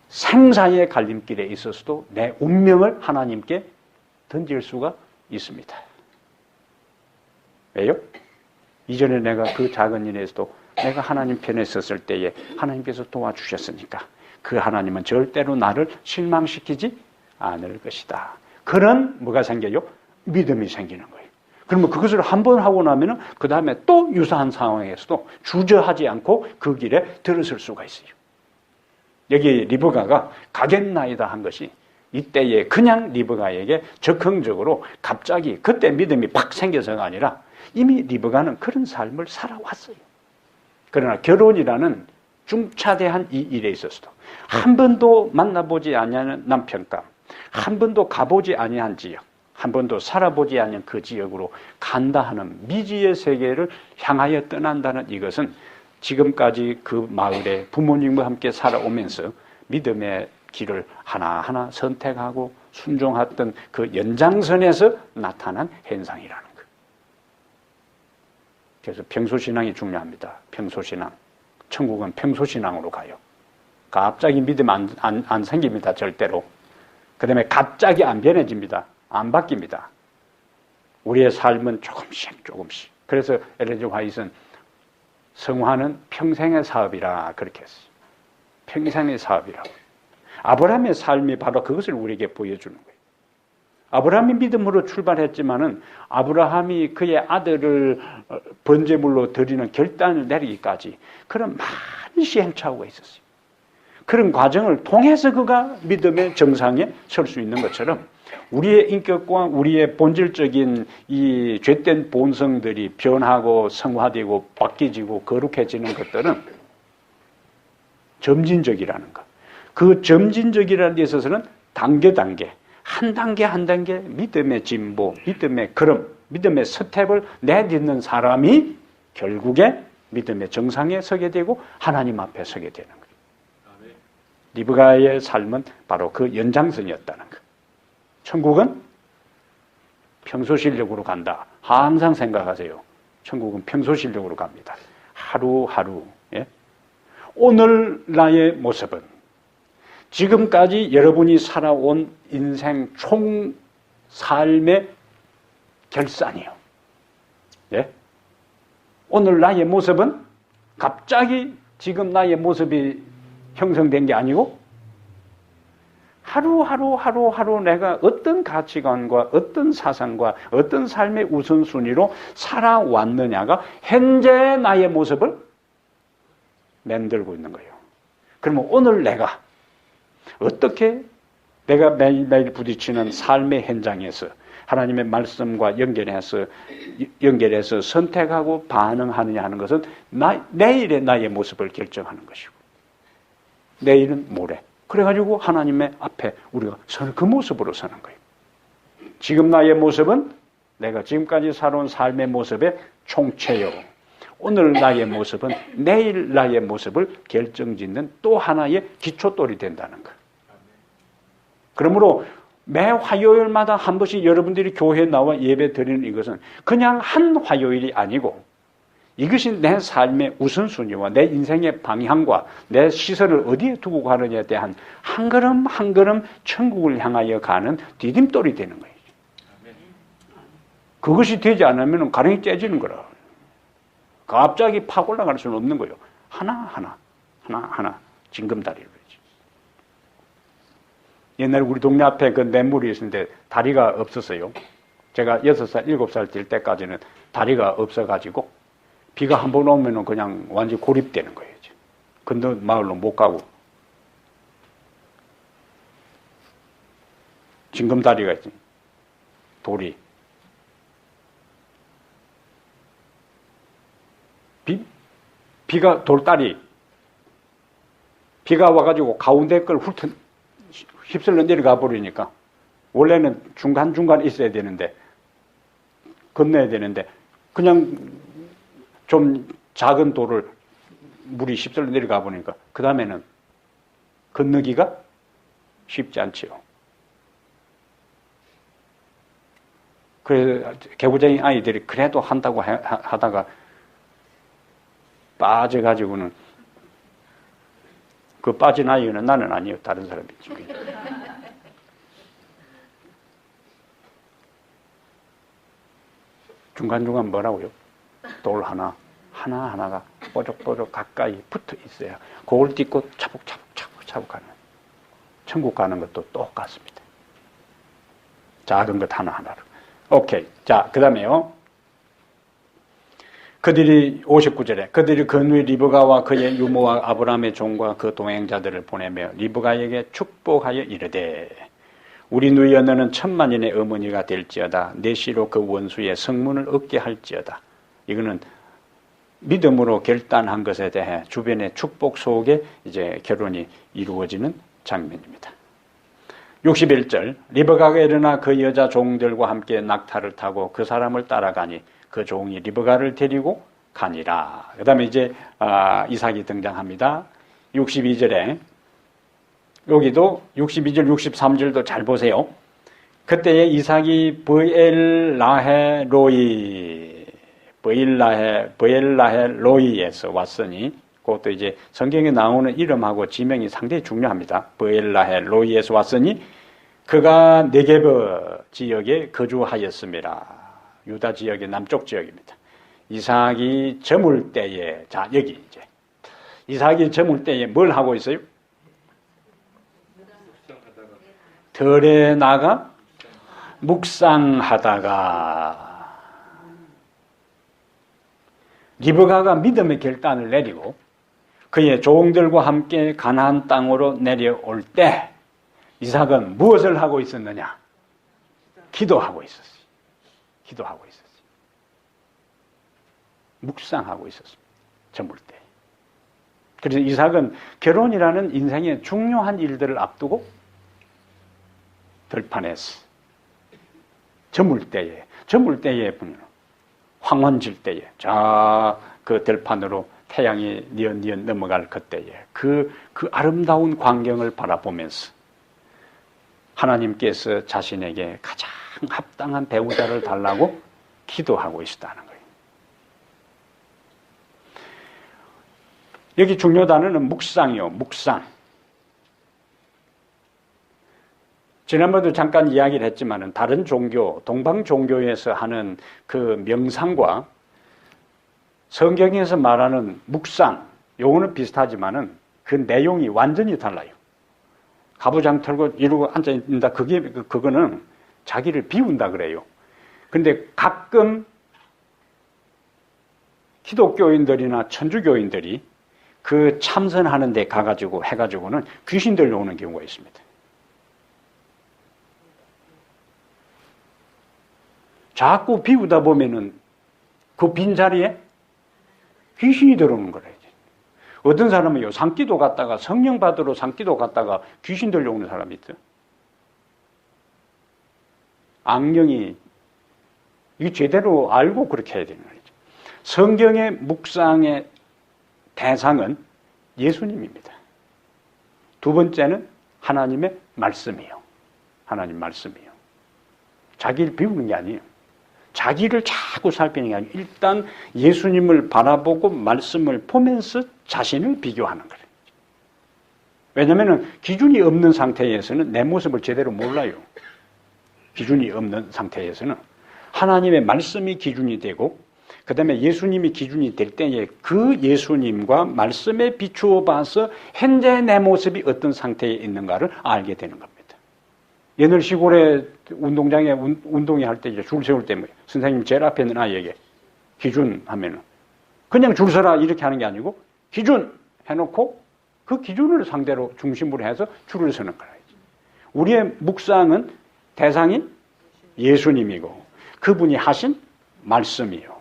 생사의 갈림길에 있어서도 내 운명을 하나님께 던질 수가 있습니다. 왜요? 이전에 내가 그 작은 일에서도 내가 하나님 편에 섰을 때에 하나님께서 도와주셨으니까 그 하나님은 절대로 나를 실망시키지 않을 것이다. 그런 뭐가 생겨요? 믿음이 생기는 거예요. 그러면 그것을 한 번 하고 나면은 그 다음에 또 유사한 상황에서도 주저하지 않고 그 길에 들어설 수가 있어요. 여기 리브가가 가겠나이다 한 것이 이때에 그냥 리브가에게 적극적으로 갑자기 그때 믿음이 팍 생겨서가 아니라 이미 리브가는 그런 삶을 살아왔어요. 그러나 결혼이라는 중차대한 이 일에 있어서도 한 번도 만나보지 아니하는 남편감, 한 번도 가보지 아니한 지역, 한 번도 살아보지 않은 그 지역으로 간다 하는 미지의 세계를 향하여 떠난다는 이것은 지금까지 그 마을에 부모님과 함께 살아오면서 믿음의 길을 하나하나 선택하고 순종했던 그 연장선에서 나타난 현상이라는 거예요. 그래서 평소신앙이 중요합니다. 평소신앙. 천국은 평소신앙으로 가요. 갑자기 믿음 안 생깁니다. 절대로. 그 다음에 갑자기 안 변해집니다. 안 바뀝니다. 우리의 삶은 조금씩. 그래서 엘렌 G. 화이트는 성화는 평생의 사업이라 그렇게 했어요. 평생의 사업이라고. 아브라함의 삶이 바로 그것을 우리에게 보여주는 거예요. 아브라함이 믿음으로 출발했지만은 아브라함이 그의 아들을 번제물로 드리는 결단을 내리기까지 그런 많은 시행착오가 있었어요. 그런 과정을 통해서 그가 믿음의 정상에 설 수 있는 것처럼 우리의 인격과 우리의 본질적인 이 죄된 본성들이 변하고 성화되고 바뀌어지고 거룩해지는 것들은 점진적이라는 것. 그 점진적이라는 데 있어서는 단계 한 단계 믿음의 진보, 믿음의 걸음, 믿음의 스텝을 내딛는 사람이 결국에 믿음의 정상에 서게 되고 하나님 앞에 서게 되는 거예요. 리브가의 삶은 바로 그 연장선이었다는 거예요. 천국은 평소실력으로 간다. 항상 생각하세요. 천국은 평소실력으로 갑니다. 하루하루. 예? 오늘 나의 모습은 지금까지 여러분이 살아온 인생 총 삶의 결산이요. 예? 오늘 나의 모습은 갑자기 지금 나의 모습이 형성된 게 아니고 하루 내가 어떤 가치관과 어떤 사상과 어떤 삶의 우선순위로 살아왔느냐가 현재 나의 모습을 만들고 있는 거예요. 그러면 오늘 내가 어떻게 내가 매일매일 부딪히는 삶의 현장에서 하나님의 말씀과 연결해서 선택하고 반응하느냐 하는 것은 내일의 나의 모습을 결정하는 것이고 내일은 모레. 그래가지고 하나님의 앞에 우리가 서는 그 모습으로 서는 거예요. 지금 나의 모습은 내가 지금까지 살아온 삶의 모습의 총체요. 오늘 나의 모습은 내일 나의 모습을 결정짓는 또 하나의 기초돌이 된다는 거예요. 그러므로 매 화요일마다 한 번씩 여러분들이 교회에 나와 예배 드리는 이것은 그냥 한 화요일이 아니고 이것이 내 삶의 우선순위와 내 인생의 방향과 내 시선을 어디에 두고 가느냐에 대한 한 걸음 한 걸음 천국을 향하여 가는 디딤돌이 되는 거예요. 그것이 되지 않으면 가랑이 째지는 거라. 갑자기 팍 올라갈 수는 없는 거예요. 하나하나 징검다리를. 옛날에 우리 동네 앞에 그 냇물이 있었는데 다리가 없었어요. 제가 6살, 7살 될 때까지는 다리가 없어가지고 비가 한 번 오면은 그냥 완전히 고립되는 거예요. 건너 마을로 못 가고. 징검다리가 있지. 돌이. 비가 돌다리. 비가 와가지고 가운데 걸 휩쓸려 내려가 버리니까 원래는 중간중간 있어야 되는데 건너야 되는데 그냥 좀 작은 돌을 물이 휩쓸려 내려가 보니까 그 다음에는 건너기가 쉽지 않지요. 그래서 개구쟁이 아이들이 그래도 한다고 하다가 빠져가지고는 그 빠진 아이는 나는 아니에요. 다른 사람이지. 중간중간 뭐라고요? 돌 하나하나가 뽀족뽀족 가까이 붙어 있어요. 그걸 딛고 차곡차곡 가는. 천국 가는 것도 똑같습니다. 작은 것 하나하나로. 오케이. 자, 그 다음에요. 그들이 59절에 그들이 건우의 리브가와 그의 유모와 아브라함의 종과 그 동행자들을 보내며 리브가에게 축복하여 이르되 우리 누이여 너는 천만인의 어머니가 될지어다 내 씨로 그 원수의 성문을 얻게 할지어다. 이거는 믿음으로 결단한 것에 대해 주변의 축복 속에 이제 결혼이 이루어지는 장면입니다. 61절 리브가가 일어나 그 여자 종들과 함께 낙타를 타고 그 사람을 따라가니 그 종이 리브가를 데리고 가니라. 그 다음에 이제 이삭이 등장합니다. 62절에 여기도 62절 63절도 잘 보세요. 그때에 이삭이 브엘라헤 로이에서 왔으니, 그것도 이제 성경에 나오는 이름하고 지명이 상당히 중요합니다. 브엘라헤 로이에서 왔으니 그가 네게브 지역에 거주하였습니다. 유다 지역의 남쪽 지역입니다. 이삭이 저물 때에, 자 여기 이제 이삭이 저물 때에 뭘 하고 있어요? 들에 나가 묵상하다가, 리브가가 믿음의 결단을 내리고 그의 종들과 함께 가나안 땅으로 내려올 때 이삭은 무엇을 하고 있었느냐? 기도하고 있었어요. 기도하고 있었어요. 묵상하고 있었습니다. 저물 때. 그래서 이삭은 결혼이라는 인생의 중요한 일들을 앞두고 들판에서 저물 때에 황혼 질 때에 그 들판으로 태양이 뉘엿뉘엿 넘어갈 그때에 그 아름다운 광경을 바라보면서 하나님께서 자신에게 가장 합당한 배우자를 달라고 기도하고 있었다는 거예요. 여기 중요 단어는 묵상이요, 묵상. 지난번에도 잠깐 이야기를 했지만은 다른 종교, 동방 종교에서 하는 그 명상과 성경에서 말하는 묵상, 요거는 비슷하지만은 그 내용이 완전히 달라요. 가부장 털고 이러고 앉아있다. 그거는 자기를 비운다 그래요. 근데 가끔 기독교인들이나 천주교인들이 그 참선하는 데 가가지고 해가지고는 귀신 들려오는 경우가 있습니다. 자꾸 비우다 보면은 그 빈자리에 귀신이 들어오는 거래요. 어떤 사람은요, 산기도 갔다가 성령 받으러 산기도 갔다가 귀신 들려오는 사람이 있어요. 악령이 이게 제대로 알고 그렇게 해야 되는 거죠. 성경의 묵상의 대상은 예수님입니다. 두 번째는 하나님의 말씀이요. 하나님 말씀이요. 자기를 비우는 게 아니에요. 자기를 자꾸 살피는 게 아니고 일단 예수님을 바라보고 말씀을 보면서 자신을 비교하는 거예요. 왜냐하면 기준이 없는 상태에서는 내 모습을 제대로 몰라요. 기준이 없는 상태에서는 하나님의 말씀이 기준이 되고 그 다음에 예수님이 기준이 될 때에 그 예수님과 말씀에 비추어 봐서 현재 내 모습이 어떤 상태에 있는가를 알게 되는 겁니다. 옛날 시골에 운동장에 운동회 할 때 줄 세울 때 뭐예요? 선생님 제일 앞에 있는 아이에게 기준 하면은 그냥 줄 서라 이렇게 하는 게 아니고 기준 해놓고 그 기준을 상대로 중심으로 해서 줄을 서는 거예요. 우리의 묵상은 대상인 예수님이고 그분이 하신 말씀이요.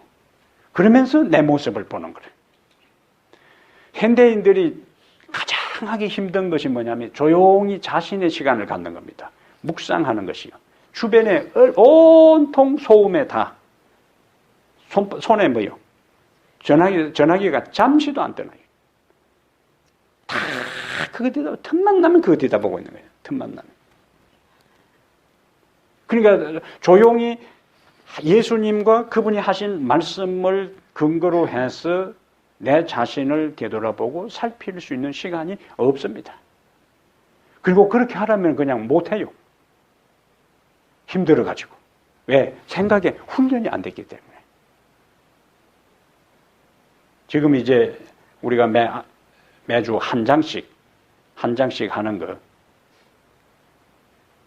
그러면서 내 모습을 보는 거예요. 현대인들이 가장 하기 힘든 것이 뭐냐면 조용히 자신의 시간을 갖는 겁니다. 묵상하는 것이요. 주변에 온통 소음에 다 손에 뭐요? 전화기가 잠시도 안 떠나요. 다 그거 뒤다 틈만 나면 그거 뒤다 보고 있는 거예요. 틈만 나면. 그러니까 조용히 예수님과 그분이 하신 말씀을 근거로 해서 내 자신을 되돌아보고 살필 수 있는 시간이 없습니다. 그리고 그렇게 하려면 그냥 못해요. 힘들어가지고. 왜? 생각에 훈련이 안 됐기 때문에. 지금 이제 우리가 매주 한 장씩 하는 거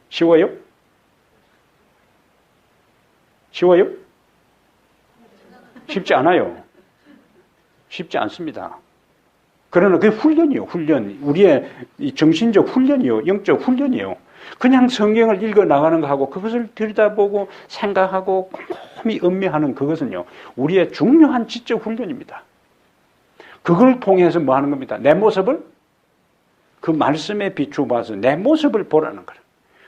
쉬워요? 쉬워요? 쉽지 않아요. 쉽지 않습니다. 그러나 그게 훈련이요, 훈련. 우리의 정신적 훈련이요, 영적 훈련이요. 그냥 성경을 읽어 나가는 거하고 그것을 들여다보고 생각하고 꼼꼼히 음미하는 그것은요, 우리의 중요한 지적 훈련입니다. 그걸 통해서 뭐 하는 겁니다? 내 모습을 그 말씀에 비추어봐서 내 모습을 보라는 거예요.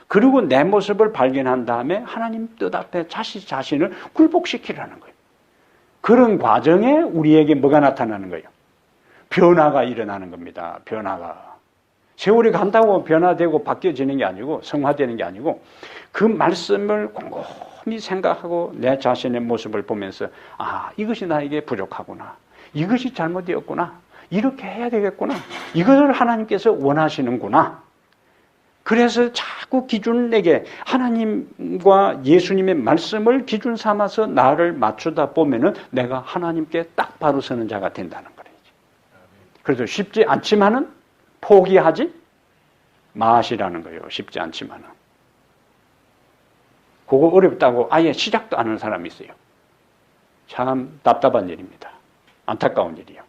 그리고 내 모습을 발견한 다음에 하나님 뜻 앞에 자신을 굴복시키라는 거예요. 그런 과정에 우리에게 뭐가 나타나는 거예요? 변화가 일어나는 겁니다. 변화가. 세월이 간다고 변화되고 바뀌어지는 게 아니고 성화되는 게 아니고 그 말씀을 곰곰이 생각하고 내 자신의 모습을 보면서 이것이 나에게 부족하구나. 이것이 잘못되었구나. 이렇게 해야 되겠구나. 이것을 하나님께서 원하시는구나. 그래서 자꾸 기준을 내게 하나님과 예수님의 말씀을 기준 삼아서 나를 맞추다 보면은 내가 하나님께 딱 바로 서는 자가 된다는 거예요. 그래서 쉽지 않지만은 포기하지 마시라는 거예요. 쉽지 않지만은. 그거 어렵다고 아예 시작도 안 하는 사람이 있어요. 참 답답한 일입니다. 안타까운 일이요.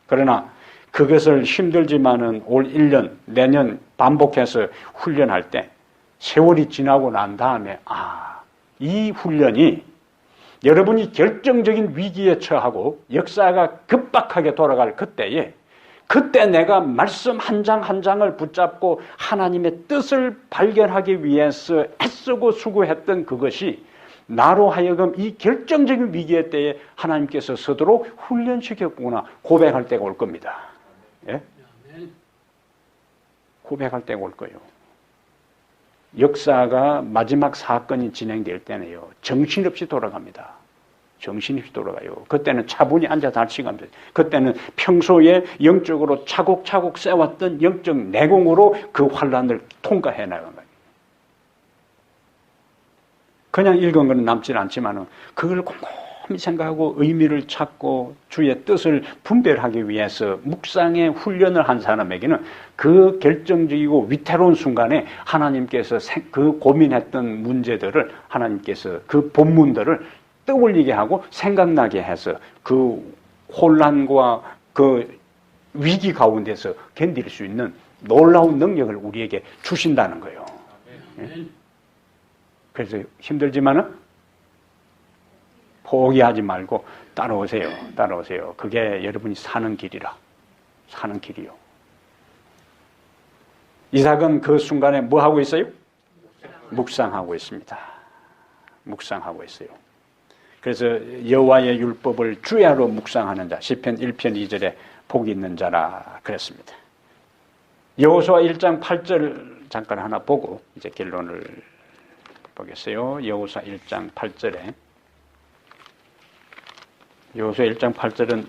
그러나 그것을 힘들지만은 올 1년, 내년 반복해서 훈련할 때 세월이 지나고 난 다음에 이 훈련이 여러분이 결정적인 위기에 처하고 역사가 급박하게 돌아갈 그때 내가 말씀 한 장 한 장을 붙잡고 하나님의 뜻을 발견하기 위해서 애쓰고 수고했던 그것이 나로 하여금 이 결정적인 위기의 때에 하나님께서 서도록 훈련시켰구나 고백할 때가 올 겁니다. 예? 고백할 때가 올 거예요. 역사가 마지막 사건이 진행될 때는요, 정신없이 돌아갑니다. 정신없이 돌아가요. 그때는 차분히 앉아서 할 시간 없어요. 그때는 평소에 영적으로 차곡차곡 쌓아왔던 영적 내공으로 그 환란을 통과해 나가는 거예요. 그냥 읽은 건 남지 않지만은 그걸 곰곰이 생각하고 의미를 찾고 주의 뜻을 분별하기 위해서 묵상의 훈련을 한 사람에게는 그 결정적이고 위태로운 순간에 하나님께서 그 고민했던 문제들을 하나님께서 그 본문들을 떠올리게 하고 생각나게 해서 그 혼란과 그 위기 가운데서 견딜 수 있는 놀라운 능력을 우리에게 주신다는 거예요. 예? 그래서 힘들지만은 포기하지 말고 따라오세요. 따라오세요. 그게 여러분이 사는 길이라. 사는 길이요. 이삭은 그 순간에 뭐 하고 있어요? 묵상하고 있습니다. 묵상하고 있어요. 그래서 여호와의 율법을 주야로 묵상하는 자, 시편 1편 2절에 복이 있는 자라 그랬습니다. 여호수아 1장 8절 잠깐 하나 보고 이제 결론을 보겠어요. 여호수아 1장 8절에 여호수아 1장 8절은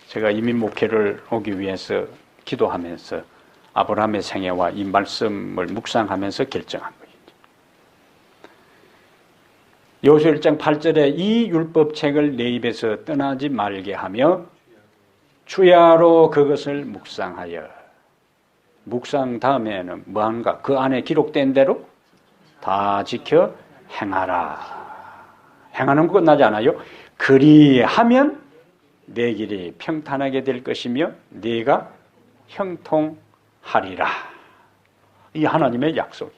제가 이민 목회를 오기 위해서 기도하면서 아브라함의 생애와 이 말씀을 묵상하면서 결정한 거예요. 여호수아 1장 8절에 이 율법책을 내 입에서 떠나지 말게 하며 주야로 그것을 묵상하여 묵상 다음에는 뭐한가? 그 안에 기록된 대로 다 지켜 행하라. 행하는 거 끝나지 않아요? 그리하면 내 길이 평탄하게 될 것이며 네가 형통하리라. 이 하나님의 약속이.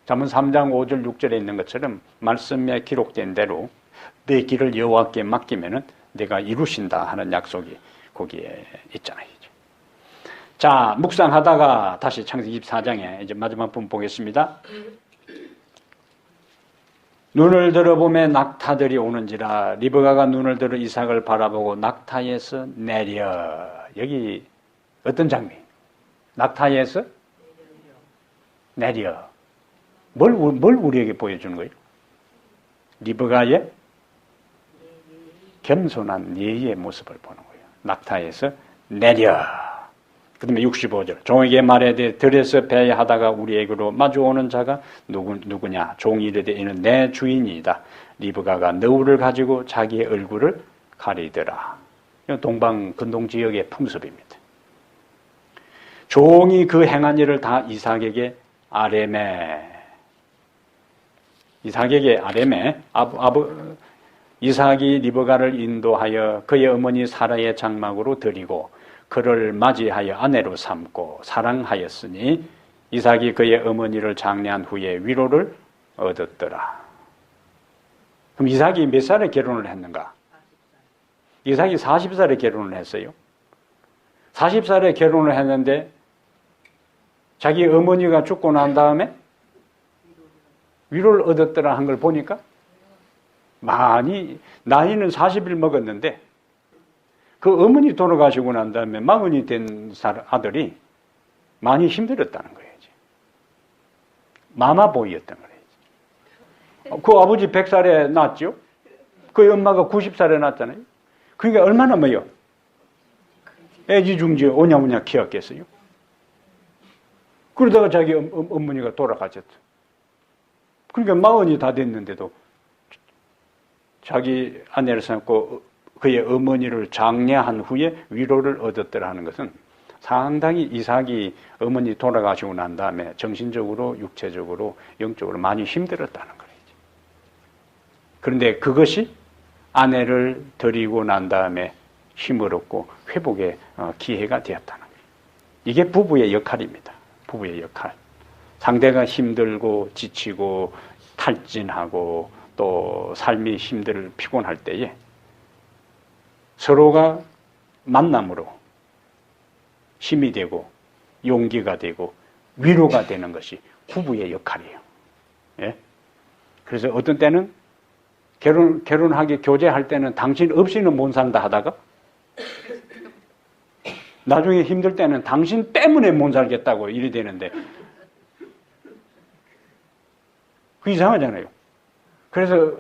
잠언 3장 5절 6절에 있는 것처럼 말씀에 기록된 대로 내 길을 여호와께 맡기면은 내가 이루신다 하는 약속이 거기에 있잖아요. 자, 묵상하다가 다시 창세기 24장에 이제 마지막 부분 보겠습니다. 눈을 들어보매 낙타들이 오는지라 리브가가 눈을 들어 이삭을 바라보고 낙타에서 내려. 여기 어떤 장면? 낙타에서 내려. 뭘 우리에게 보여주는 거예요? 리브가의 겸손한 예의의 모습을 보는 거예요. 낙타에서 내려. 그 다음에 65절. 종에게 말하되 들에서 배회하다가 우리에게로 마주오는 자가 누구냐? 종이 이르되 이는 내 주인이다. 리브가가 너울을 가지고 자기의 얼굴을 가리더라. 동방 근동 지역의 풍습입니다. 종이 그 행한 일을 다 이삭에게 아뢰매. 이삭이 리브가를 인도하여 그의 어머니 사라의 장막으로 들이고 그를 맞이하여 아내로 삼고 사랑하였으니 이삭이 그의 어머니를 장례한 후에 위로를 얻었더라. 그럼 이삭이 몇 살에 결혼을 했는가? 이삭이 40살에 결혼을 했어요. 40살에 결혼을 했는데 자기 어머니가 죽고 난 다음에 위로를 얻었더라 한 걸 보니까 많이 나이는 40일 먹었는데 그 어머니 돌아가시고 난 다음에 마흔이 된 아들이 많이 힘들었다는 거예요. 마마보이였던 거예요. 그 아버지 100살에 낳았죠? 그 엄마가 90살에 낳았잖아요. 그러니까 얼마나 뭐요? 애지중지 오냐오냐 키웠겠어요? 그러다가 자기 어머니가 돌아가셨죠. 그러니까 마흔이 다 됐는데도 자기 아내를 삼고 그의 어머니를 장례한 후에 위로를 얻었더라 하는 것은 상당히 이삭이 어머니 돌아가시고 난 다음에 정신적으로, 육체적으로, 영적으로 많이 힘들었다는 거예요. 그런데 그것이 아내를 데리고 난 다음에 힘을 얻고 회복의 기회가 되었다는 거예요. 이게 부부의 역할입니다. 부부의 역할. 상대가 힘들고 지치고 탈진하고 또 삶이 피곤할 때에 서로가 만남으로 힘이 되고 용기가 되고 위로가 되는 것이 부부의 역할이에요. 예? 그래서 어떤 때는 결혼하기 교제할 때는 당신 없이는 못 산다 하다가 나중에 힘들 때는 당신 때문에 못 살겠다고 일이 되는데 그 이상하잖아요. 그래서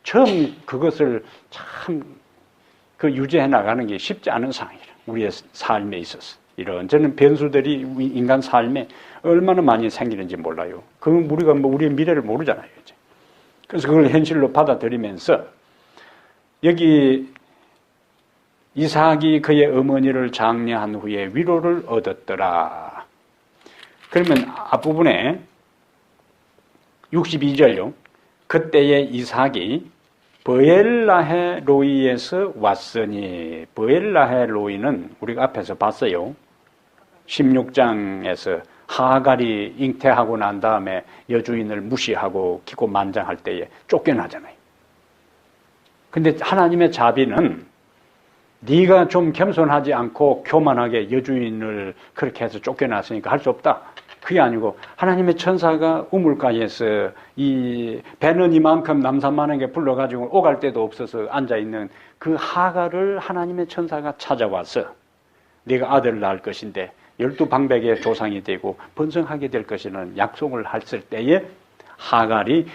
처음 그것을 참 유지해 나가는 게 쉽지 않은 상황이라 우리의 삶에 있어서 이런저런 변수들이 인간 삶에 얼마나 많이 생기는지 몰라요. 그건 우리가 우리의 미래를 모르잖아요. 이제. 그래서 그걸 현실로 받아들이면서 여기 이삭이 그의 어머니를 장례한 후에 위로를 얻었더라. 그러면 앞부분에 62절요. 그때의 이삭이 브엘라헤 로이에서 왔으니 브엘라헤 로이는 우리가 앞에서 봤어요. 16장에서 하갈이 잉태하고 난 다음에 여주인을 무시하고 기고만장할 때에 쫓겨나잖아요. 근데 하나님의 자비는 네가 좀 겸손하지 않고 교만하게 여주인을 그렇게 해서 쫓겨났으니까 할 수 없다. 그게 아니고 하나님의 천사가 우물가에서 이 배는 이만큼 남산만하게 불러가지고 오갈 데도 없어서 앉아있는 그 하갈을 하나님의 천사가 찾아와서 네가 아들을 낳을 것인데 12방백의 조상이 되고 번성하게 될 것이라는 약속을 했을 때에 하갈이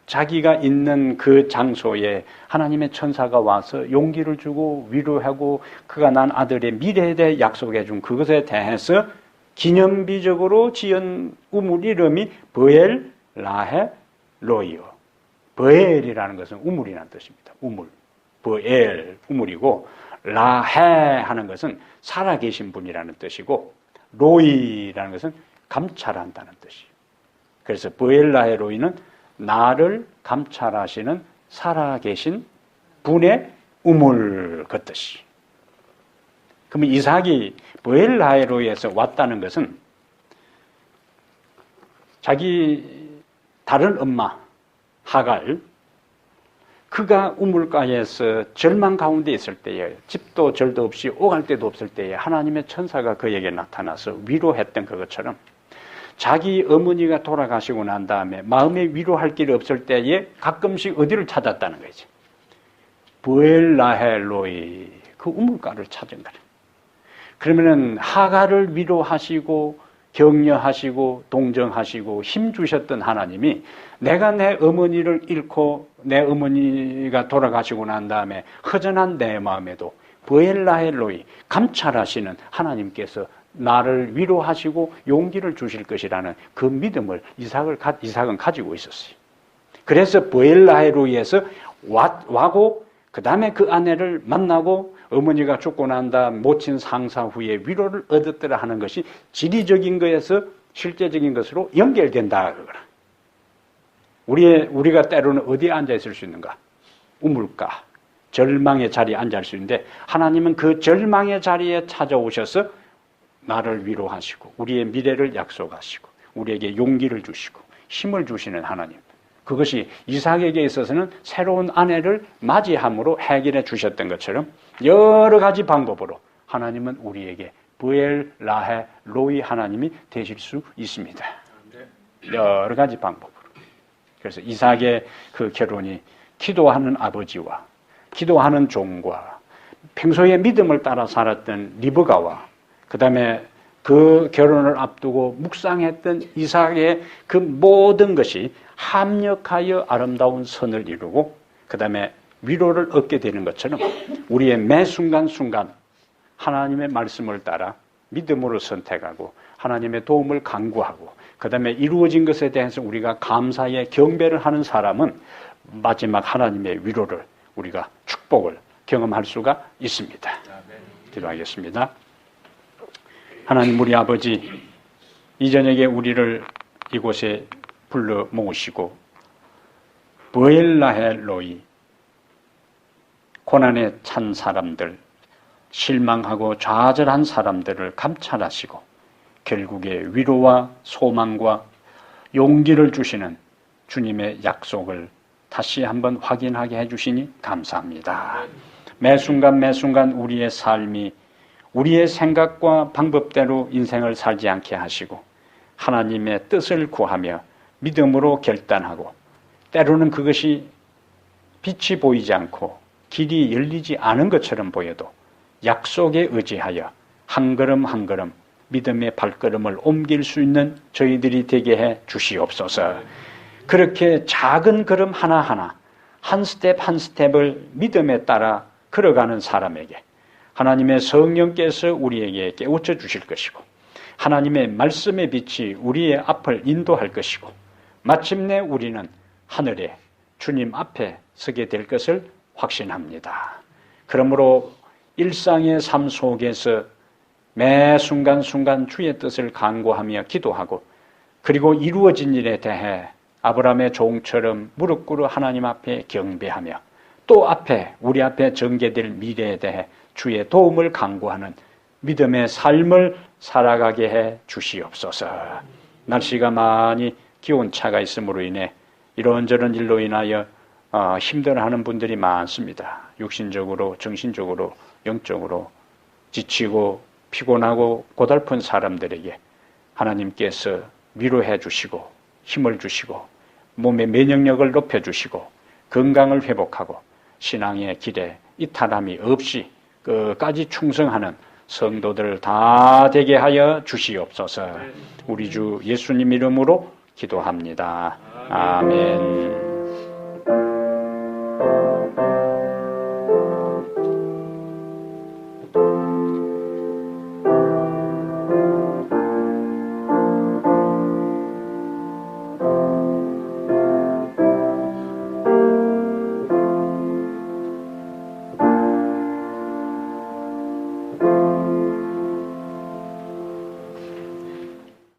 자기가 있는 그 장소에 하나님의 천사가 와서 용기를 주고 위로하고 그가 난 아들의 미래에 대해 약속해 준 그것에 대해서 기념비적으로 지은 우물 이름이 브엘 라헤 로이요. 브엘이라는 것은 우물이라는 뜻입니다. 우물. 브엘, 우물이고 라헤 하는 것은 살아계신 분이라는 뜻이고 로이라는 것은 감찰한다는 뜻이에요. 그래서 브엘 라헤 로이는 나를 감찰하시는 살아계신 분의 우물 그 뜻이. 그러면 이삭이 브엘 라헤 로이에서 왔다는 것은 자기 다른 엄마 하갈 그가 우물가에서 절망 가운데 있을 때에 집도 절도 없이 오갈 데도 없을 때에 하나님의 천사가 그에게 나타나서 위로했던 그것처럼 자기 어머니가 돌아가시고 난 다음에 마음에 위로할 길이 없을 때에 가끔씩 어디를 찾았다는 거죠. 브엘 라헤 로이 그 우물가를 찾은 거예요. 그러면은 하갈을 위로하시고 격려하시고 동정하시고 힘 주셨던 하나님이 내가 내 어머니를 잃고 내 어머니가 돌아가시고 난 다음에 허전한 내 마음에도 브엘 라헤 로이 감찰하시는 하나님께서 나를 위로하시고 용기를 주실 것이라는 그 믿음을 이삭은 가지고 있었어요. 그래서 브엘 라헤 로이에서 와고 그 다음에 그 아내를 만나고 어머니가 죽고 난 다음 모친 상사 후에 위로를 얻었더라 하는 것이 지리적인 것에서 실제적인 것으로 연결된다. 우리가 때로는 어디에 앉아 있을 수 있는가? 우물가, 절망의 자리에 앉아 있을 수 있는데 하나님은 그 절망의 자리에 찾아오셔서 나를 위로하시고 우리의 미래를 약속하시고 우리에게 용기를 주시고 힘을 주시는 하나님. 그것이 이삭에게 있어서는 새로운 아내를 맞이함으로 해결해 주셨던 것처럼 여러 가지 방법으로 하나님은 우리에게 브엘 라헤 로이 하나님이 되실 수 있습니다. 여러 가지 방법으로. 그래서 이삭의 그 결혼이 기도하는 아버지와 기도하는 종과 평소에 믿음을 따라 살았던 리브가와 그 다음에 그 결혼을 앞두고 묵상했던 이삭의 그 모든 것이 합력하여 아름다운 선을 이루고 그 다음에 위로를 얻게 되는 것처럼 우리의 매 순간순간 하나님의 말씀을 따라 믿음으로 선택하고 하나님의 도움을 간구하고 그 다음에 이루어진 것에 대해서 우리가 감사의 경배를 하는 사람은 마지막 하나님의 위로를 우리가 축복을 경험할 수가 있습니다. 기도하겠습니다. 하나님 우리 아버지, 이 저녁에 우리를 이곳에 불러 모으시고 브엘라헬 로이, 고난에 찬 사람들, 실망하고 좌절한 사람들을 감찰하시고 결국에 위로와 소망과 용기를 주시는 주님의 약속을 다시 한번 확인하게 해주시니 감사합니다. 매 순간 매 순간 우리의 삶이 우리의 생각과 방법대로 인생을 살지 않게 하시고 하나님의 뜻을 구하며 믿음으로 결단하고 때로는 그것이 빛이 보이지 않고 길이 열리지 않은 것처럼 보여도 약속에 의지하여 한 걸음 한 걸음 믿음의 발걸음을 옮길 수 있는 저희들이 되게 해 주시옵소서. 그렇게 작은 걸음 하나하나 한 스텝 한 스텝을 믿음에 따라 걸어가는 사람에게 하나님의 성령께서 우리에게 깨우쳐 주실 것이고 하나님의 말씀의 빛이 우리의 앞을 인도할 것이고 마침내 우리는 하늘에 주님 앞에 서게 될 것을 확신합니다. 그러므로 일상의 삶 속에서 매 순간순간 주의 뜻을 간구하며 기도하고 그리고 이루어진 일에 대해 아브라함의 종처럼 무릎 꿇어 하나님 앞에 경배하며 또 우리 앞에 전개될 미래에 대해 주의 도움을 간구하는 믿음의 삶을 살아가게 해 주시옵소서. 날씨가 많이 기온차가 있음으로 인해 이런저런 일로 인하여 힘들어하는 분들이 많습니다. 육신적으로, 정신적으로, 영적으로 지치고 피곤하고 고달픈 사람들에게 하나님께서 위로해 주시고 힘을 주시고 몸의 면역력을 높여주시고 건강을 회복하고 신앙의 길에 이탈함이 없이 끝까지 충성하는 성도들 다 되게 하여 주시옵소서. 우리 주 예수님 이름으로 기도합니다. 아멘.